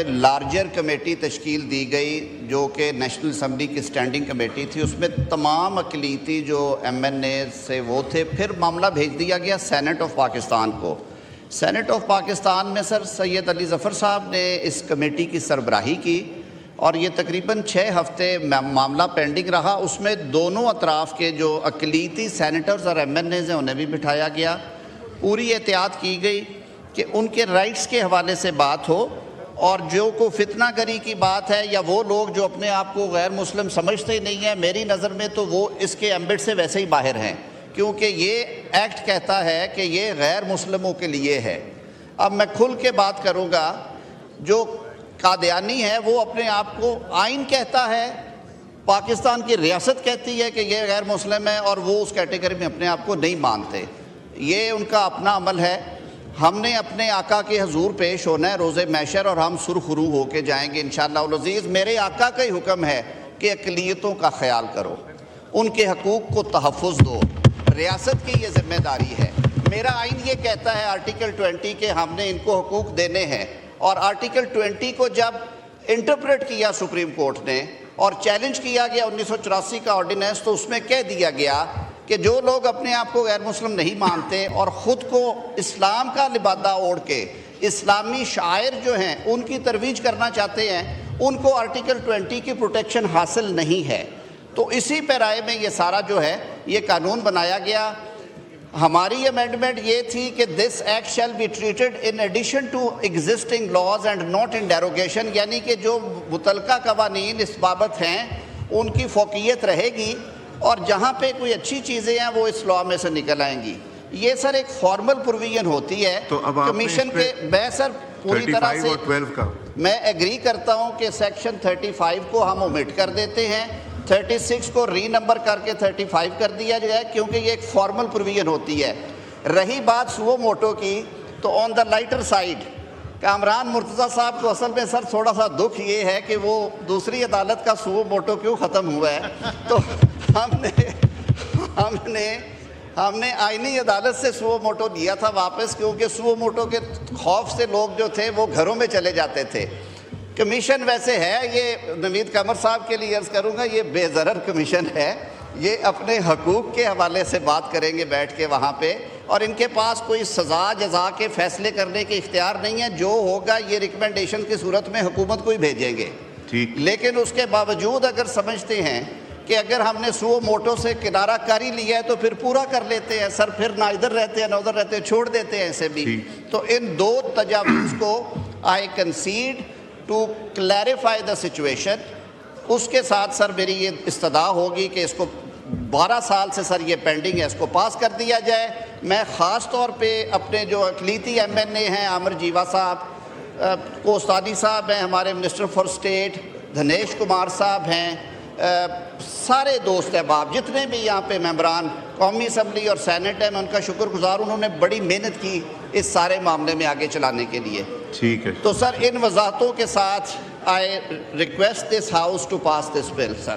Larger committee تشکیل دی گئی جو کہ نیشنل اسمبلی کی اسٹینڈنگ کمیٹی تھی. اس میں تمام اقلیتی جو ایم این اے سے وہ تھے. پھر معاملہ بھیج دیا گیا سینٹ آف پاکستان کو. سینٹ آف پاکستان میں سر سید علی ظفر صاحب نے اس کمیٹی کی سربراہی کی اور یہ تقریباً 6 ہفتے معاملہ پینڈنگ رہا. اس میں دونوں اطراف کے جو اقلیتی سینیٹرز اور ایم این ایز ہیں انہیں بھی بٹھایا گیا. پوری احتیاط کی گئی کہ ان کے رائٹس کے حوالے سے بات ہو, اور جو کو فتنہ گری کی بات ہے یا وہ لوگ جو اپنے آپ کو غیر مسلم سمجھتے ہی نہیں ہیں, میری نظر میں تو وہ اس کے ایمبٹ سے ویسے ہی باہر ہیں, کیونکہ یہ ایکٹ کہتا ہے کہ یہ غیر مسلموں کے لیے ہے. اب میں کھل کے بات کروں گا. جو قادیانی ہے وہ اپنے آپ کو آئین کہتا ہے, پاکستان کی ریاست کہتی ہے کہ یہ غیر مسلم ہے, اور وہ اس کیٹیگری میں اپنے آپ کو نہیں مانتے. یہ ان کا اپنا عمل ہے. ہم نے اپنے آقا کے حضور پیش ہونا ہے روز محشر, اور ہم سرخرو ہو کے جائیں گے انشاءاللہ العزیز. میرے آقا کا ہی حکم ہے کہ اقلیتوں کا خیال کرو, ان کے حقوق کو تحفظ دو, ریاست کی یہ ذمہ داری ہے. میرا آئین یہ کہتا ہے آرٹیکل 20 کہ ہم نے ان کو حقوق دینے ہیں, اور آرٹیکل 20 کو جب انٹرپریٹ کیا سپریم کورٹ نے اور چیلنج کیا گیا 1984 کا آرڈیننس, تو اس میں کہہ دیا گیا کہ جو لوگ اپنے آپ کو غیر مسلم نہیں مانتے اور خود کو اسلام کا لبادہ اوڑھ کے اسلامی شاعر جو ہیں ان کی ترویج کرنا چاہتے ہیں, ان کو آرٹیکل 20 کی پروٹیکشن حاصل نہیں ہے. تو اسی پیرائے میں یہ سارا جو ہے یہ قانون بنایا گیا. ہماری امینڈمنٹ یہ تھی کہ this act shall be treated in addition to existing laws and not in derogation, یعنی کہ جو متعلقہ قوانین اس بابت ہیں ان کی فوقیت رہے گی, اور جہاں پہ کوئی اچھی چیزیں ہیں وہ اس لاء میں سے نکل آئیں گی. یہ سر ایک فارمل پروویژن ہوتی ہے کمیشن کے. میں سر پوری طرح سے میں ایگری کرتا ہوں کہ سیکشن 35 کو ہم اومٹ کر دیتے ہیں, 36 کو ری نمبر کر کے 35 کر دیا جائے, کیونکہ یہ ایک فارمل پروویژن ہوتی ہے. رہی بات سوو موٹو کی, تو آن دا لائٹر سائڈ کامران مرتضیٰ صاحب کو اصل میں سر تھوڑا سا دکھ یہ ہے کہ وہ دوسری عدالت کا سوو موٹو کیوں ختم ہوا ہے. تو ہم نے آئینی عدالت سے سوو موٹو دیا تھا واپس, کیونکہ سوو موٹو کے خوف سے لوگ جو تھے وہ گھروں میں چلے جاتے تھے. کمیشن ویسے ہے, یہ نوید قمر صاحب کے لیے عرض کروں گا, یہ بے ضرر کمیشن ہے. یہ اپنے حقوق کے حوالے سے بات کریں گے بیٹھ کے وہاں پہ, اور ان کے پاس کوئی سزا جزا کے فیصلے کرنے کے اختیار نہیں ہے. جو ہوگا یہ ریکمنڈیشن کی صورت میں حکومت کو ہی بھیجیں گے. لیکن اس کے باوجود اگر سمجھتے ہیں کہ اگر ہم نے سوو موٹو سے کنارہ کر ہی لیا ہے تو پھر پورا کر لیتے ہیں سر, پھر نہ ادھر رہتے ہیں نہ ادھر رہتے ہیں, چھوڑ دیتے ہیں ایسے بھی. تو ان دو تجاویز کو آئی کنسیڈ ٹو کلیریفائی دا سچویشن. اس کے ساتھ سر میری یہ استدعا ہوگی کہ اس کو 12 سال سے سر یہ پینڈنگ ہے, اس کو پاس کر دیا جائے. میں خاص طور پہ اپنے جو اقلیتی ایم این اے ہیں, عامر جیوا صاحب, کوستانی صاحب ہیں ہمارے منسٹر فار اسٹیٹ, دھنیش کمار صاحب ہیں, سارے دوست احباب جتنے بھی یہاں پہ ممبران قومی اسمبلی اور سینٹ ہیں, میں ان کا شکر گزار ہوں. انہوں نے بڑی محنت کی اس سارے معاملے میں آگے چلانے کے لیے. ٹھیک ہے. تو سر ان وضاحتوں کے ساتھ I request this house to pass this bill sir.